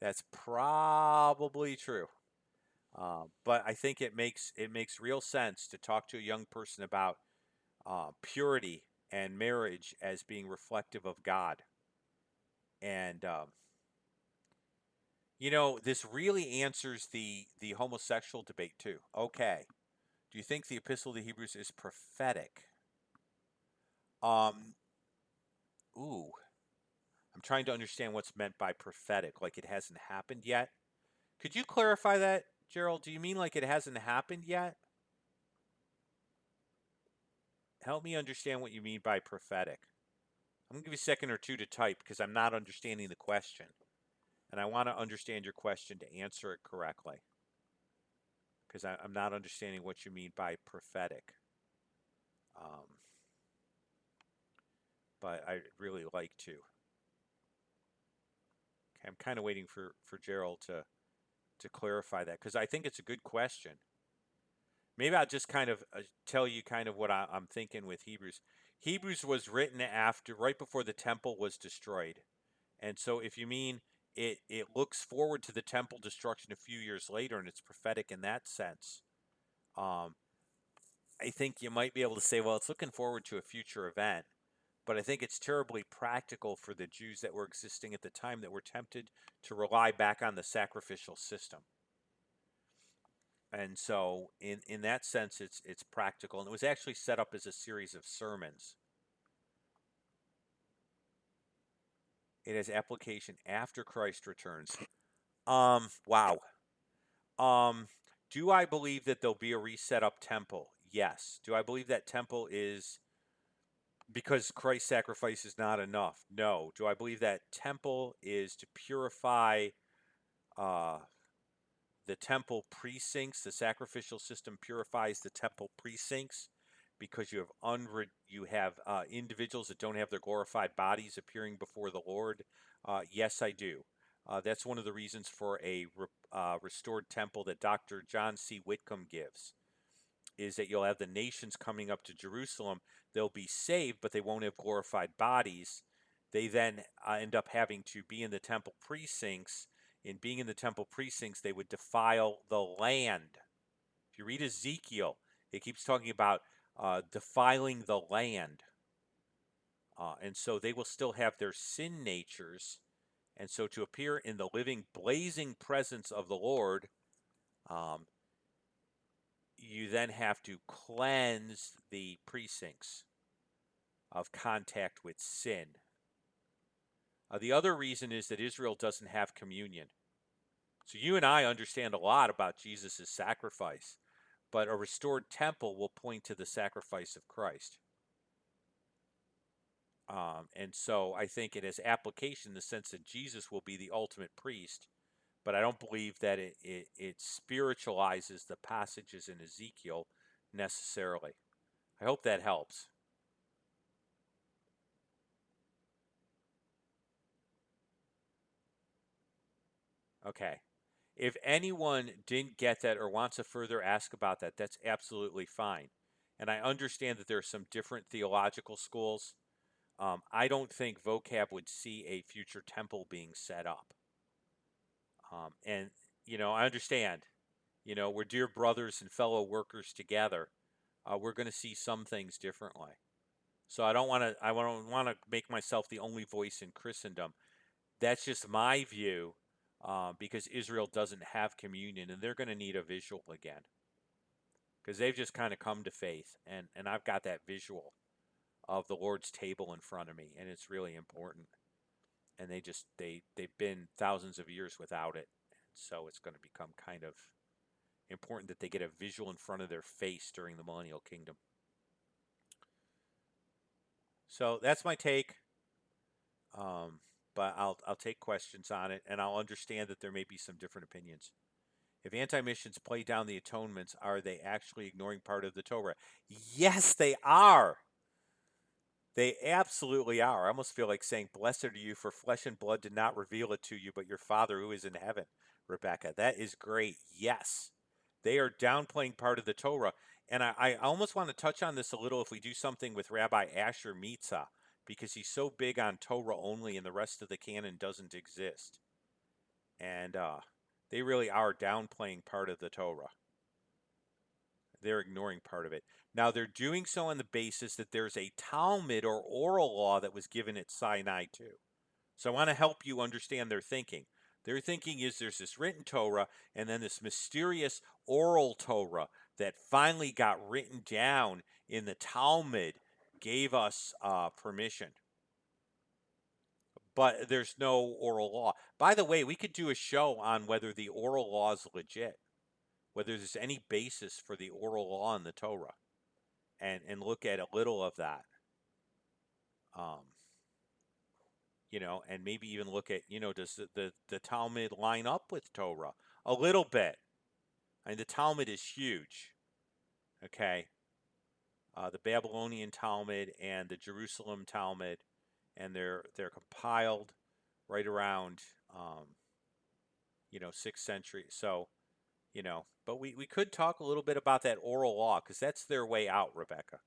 that's probably true. But I think it makes real sense to talk to a young person about purity and marriage as being reflective of God. And this really answers the homosexual debate too. Okay, do you think the Epistle to Hebrews is prophetic? Um, ooh, I'm trying to understand what's meant by prophetic. Like it hasn't happened yet. Could you clarify that, Gerald? Do you mean like it hasn't happened yet? Help me understand what you mean by prophetic. I'm going to give you a second or two to type because I'm not understanding the question. And I want to understand your question to answer it correctly because I'm not understanding what you mean by prophetic. Um, but I'd really like to. Okay, I'm kind of waiting for Gerald to clarify that because I think it's a good question. Maybe I'll just kind of tell you kind of what I'm thinking with Hebrews. Hebrews was written right before the temple was destroyed. And so if you mean it looks forward to the temple destruction a few years later and it's prophetic in that sense, um, I think you might be able to say, well, it's looking forward to a future event. But I think it's terribly practical for the Jews that were existing at the time that were tempted to rely back on the sacrificial system. And so in that sense it's practical. And it was actually set up as a series of sermons. It has application after Christ returns. Wow. Um, do I believe that there'll be a reset up temple? Yes. Do I believe that temple is because Christ's sacrifice is not enough? No. Do I believe that temple is to purify uh, the temple precincts? The sacrificial system purifies the temple precincts because you have individuals that don't have their glorified bodies appearing before the Lord. Yes, I do. That's one of the reasons for a restored temple that Dr. John C. Whitcomb gives, is that you'll have the nations coming up to Jerusalem. They'll be saved, but they won't have glorified bodies. They then end up having to be in the temple precincts. In being in the temple precincts, they would defile the land. If you read Ezekiel, it keeps talking about defiling the land. And so they will still have their sin natures. And so to appear in the living, blazing presence of the Lord, um, you then have to cleanse the precincts of contact with sin. The other reason is that Israel doesn't have communion. So you and I understand a lot about Jesus' sacrifice, but a restored temple will point to the sacrifice of Christ. And so I think it has application in the sense that Jesus will be the ultimate priest, but I don't believe that it spiritualizes the passages in Ezekiel necessarily. I hope that helps. Okay. If anyone didn't get that or wants to further ask about that, that's absolutely fine. And I understand that there are some different theological schools. I don't think vocab would see a future temple being set up. And, I understand, we're dear brothers and fellow workers together. We're going to see some things differently. So I don't want to make myself the only voice in Christendom. That's just my view, because Israel doesn't have communion and they're going to need a visual again because they've just kind of come to faith, and I've got that visual of the Lord's table in front of me, and it's really important. And they've been thousands of years without it, so it's going to become kind of important that they get a visual in front of their face during the millennial kingdom. So that's my take. Um, but I'll take questions on it, and I'll understand that there may be some different opinions. If anti-missions play down the atonements, are they actually ignoring part of the Torah? Yes, they are. They absolutely are. I almost feel like saying, "Blessed are you, for flesh and blood did not reveal it to you, but your Father who is in heaven." Rebecca, that is great. Yes, they are downplaying part of the Torah. And I almost want to touch on this a little if we do something with Rabbi Asher Mitza, because he's so big on Torah only and the rest of the canon doesn't exist. And they really are downplaying part of the Torah. They're ignoring part of it. Now, they're doing so on the basis that there's a Talmud or oral law that was given at Sinai, too. So I want to help you understand their thinking. Their thinking is there's this written Torah and then this mysterious oral Torah that finally got written down in the Talmud gave us permission. But there's no oral law. By the way, we could do a show on whether the oral law is legit, whether there's any basis for the oral law in the Torah, and look at a little of that. Um, and maybe even look at, does the Talmud line up with Torah? A little bit. I mean, the Talmud is huge. Okay. The Babylonian Talmud and the Jerusalem Talmud, and they're compiled right around, 6th century. So, but we could talk a little bit about that oral law because that's their way out, Rebecca,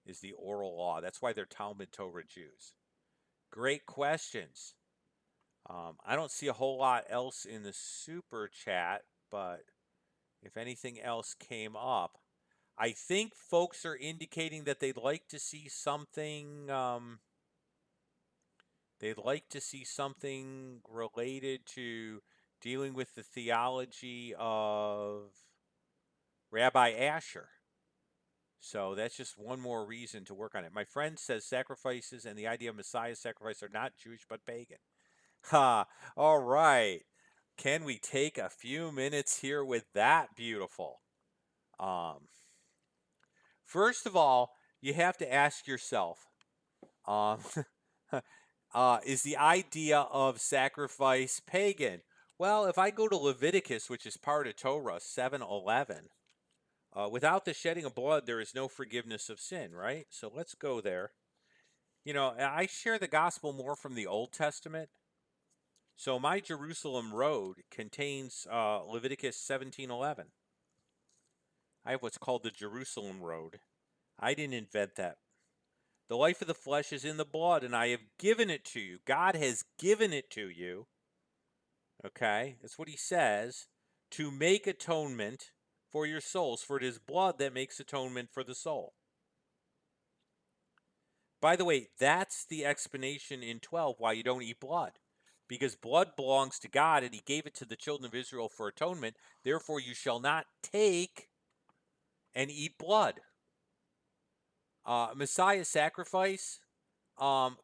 is the oral law. That's why they're Talmud Torah Jews. Great questions. I don't see a whole lot else in the super chat, but if anything else came up, I think folks are indicating that they'd like to see something. They'd like to see something related to dealing with the theology of Rabbi Asher. So that's just one more reason to work on it. My friend says sacrifices and the idea of Messiah sacrifice are not Jewish but pagan. Ha! All right. Can we take a few minutes here with that? Beautiful. Um, First of all, you have to ask yourself, um, is the idea of sacrifice pagan? Well, if I go to Leviticus, which is part of Torah 7:11, without the shedding of blood, there is no forgiveness of sin, right? So let's go there. I share the gospel more from the Old Testament. So my Jerusalem road contains Leviticus 17:11. I have what's called the Jerusalem road. I didn't invent that. The life of the flesh is in the blood, and I have given it to you. God has given it to you. Okay, that's what he says, to make atonement for your souls, for it is blood that makes atonement for the soul. By the way, that's the explanation in 12 why you don't eat blood. Because blood belongs to God, and he gave it to the children of Israel for atonement. Therefore, you shall not take and eat blood. Messiah's sacrifice,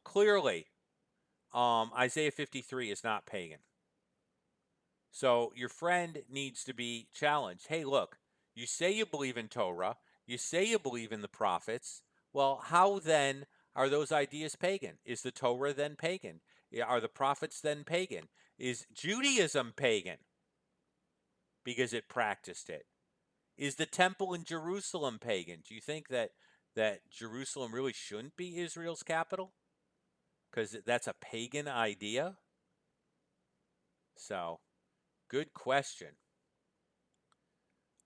clearly, Isaiah 53 is not pagan. So your friend needs to be challenged. Hey, look, you say you believe in Torah, you say you believe in the prophets. Well, how then are those ideas pagan? Is the Torah then pagan? Are the prophets then pagan? Is Judaism pagan because it practiced it? Is the temple in Jerusalem pagan? Do you think that Jerusalem really shouldn't be Israel's capital? Because that's a pagan idea? So, good question.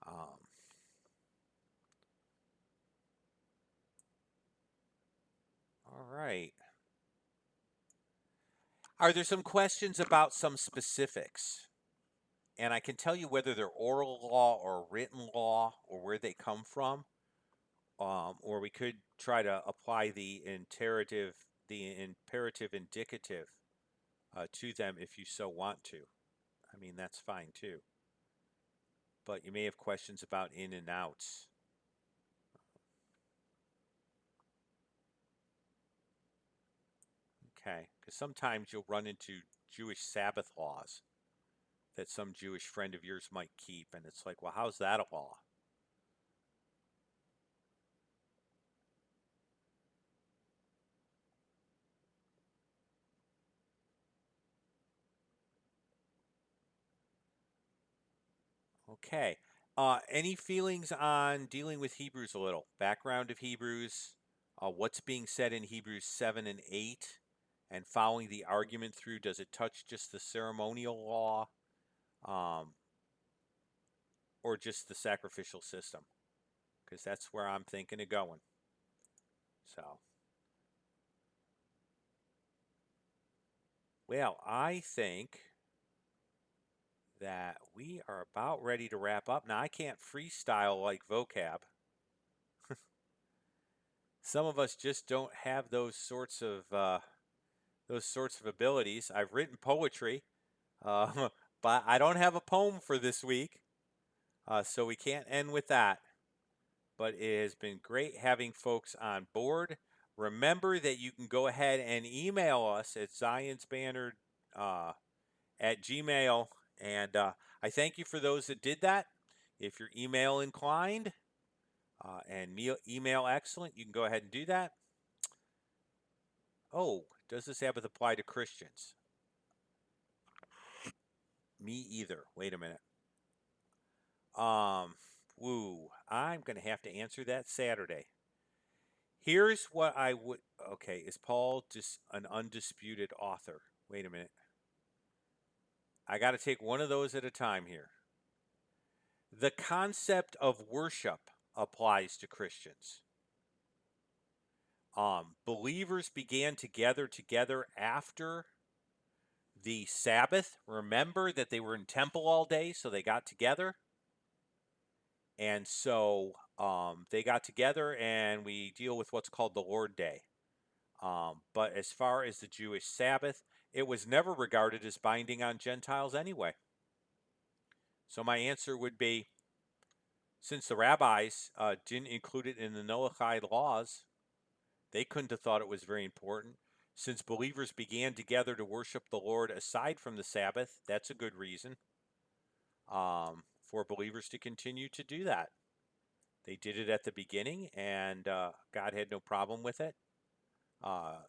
Um, all right. Are there some questions about some specifics? And I can tell you whether they're oral law or written law or where they come from. Or we could try to apply the imperative indicative to them if you so want to. I mean, that's fine too. But you may have questions about in and outs. Okay, because sometimes you'll run into Jewish Sabbath laws that some Jewish friend of yours might keep, and it's like, well, how's that a law? Okay. Any feelings on dealing with Hebrews a little? Background of Hebrews, what's being said in Hebrews 7 and 8, and following the argument through, does it touch just the ceremonial law um, or just the sacrificial system? Because that's where I'm thinking of going. So, well, I think that we are about ready to wrap up. Now, I can't freestyle like vocab. Some of us just don't have those sorts of abilities. I've written poetry, but I don't have a poem for this week, so we can't end with that. But it has been great having folks on board. Remember that you can go ahead and email us at zionsbanner at Gmail, and I thank you for those that did that. If you're email inclined and email excellent, you can go ahead and do that. Oh, does the Sabbath apply to Christians? Me either. Wait a minute. Um, woo. I'm going to have to answer that Saturday. Here's what I would. Okay, is Paul just an undisputed author? Wait a minute. I got to take one of those at a time here. The concept of worship applies to Christians. Believers began to gather together after the Sabbath. Remember that they were in temple all day, so they got together. And so they got together, and we deal with what's called the Lord Day. But as far as the Jewish Sabbath, it was never regarded as binding on Gentiles anyway. So my answer would be, since the rabbis didn't include it in the Noahide laws, they couldn't have thought it was very important. Since believers began together to worship the Lord aside from the Sabbath, that's a good reason for believers to continue to do that. They did it at the beginning, and God had no problem with it.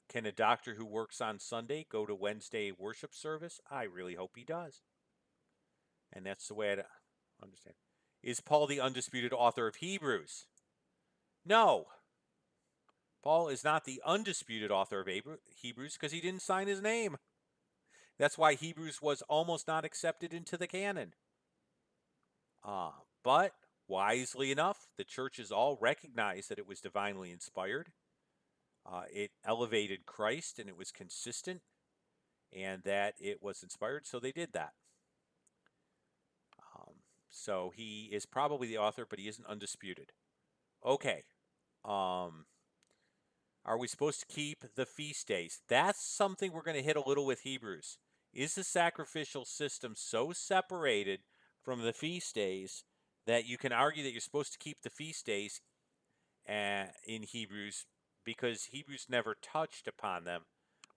Can a doctor who works on Sunday go to Wednesday worship service? I really hope he does. And that's the way I understand. Is Paul the undisputed author of Hebrews? No. Paul is not the undisputed author of Hebrews because he didn't sign his name. That's why Hebrews was almost not accepted into the canon. But wisely enough, the churches all recognized that it was divinely inspired. It elevated Christ and it was consistent and that it was inspired, so they did that. So he is probably the author, but he isn't undisputed. Okay. Are we supposed to keep the feast days? That's something we're going to hit a little with Hebrews. Is the sacrificial system so separated from the feast days that you can argue that you're supposed to keep the feast days in Hebrews because Hebrews never touched upon them?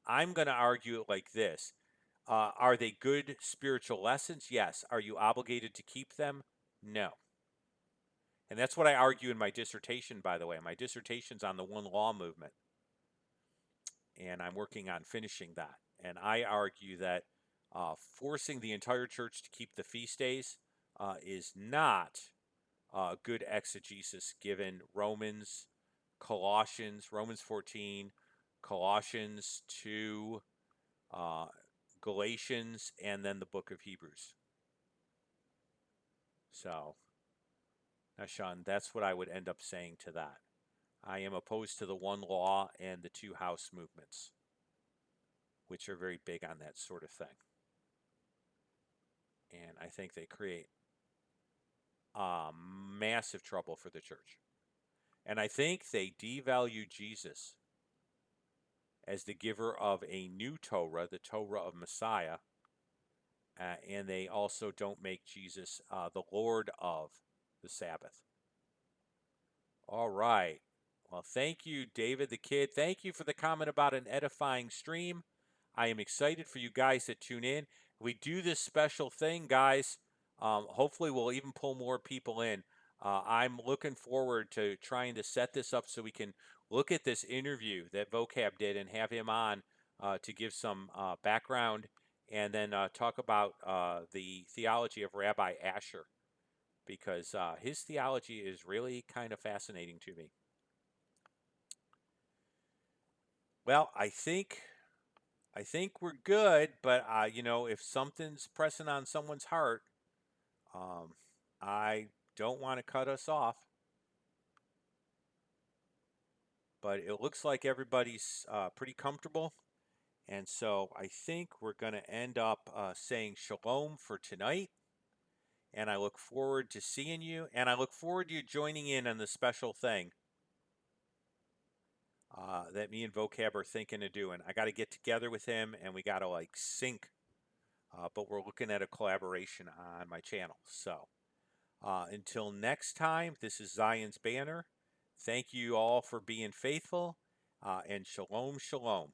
I'm going to argue it like this. Are they good spiritual lessons? Yes. Are you obligated to keep them? No. And that's what I argue in my dissertation, by the way. My dissertation's on the one law movement, and I'm working on finishing that. And I argue that forcing the entire church to keep the feast days is not good exegesis given Romans 14, Colossians 2, Galatians, and then the book of Hebrews. So, now, Sean, that's what I would end up saying to that. I am opposed to the one law and the two house movements, which are very big on that sort of thing. And I think they create massive trouble for the church. And I think they devalue Jesus as the giver of a new Torah, the Torah of Messiah. And they also don't make Jesus the Lord of the Sabbath. All right. Well, thank you, David the Kid. Thank you for the comment about an edifying stream. I am excited for you guys that tune in. We do this special thing, guys. Hopefully, we'll even pull more people in. I'm looking forward to trying to set this up so we can look at this interview that Vocab did and have him on to give some background and then talk about the theology of Rabbi Asher. because his theology is really kind of fascinating to me. Well, I think we're good, but if something's pressing on someone's heart, um, I don't want to cut us off. But it looks like everybody's pretty comfortable, and so I think we're going to end up saying shalom for tonight. And I look forward to seeing you, and I look forward to you joining in on the special thing that me and Vocab are thinking of doing. I got to get together with him, and we got to like sync. But we're looking at a collaboration on my channel. So until next time, this is Zion's Banner. Thank you all for being faithful, and shalom, shalom.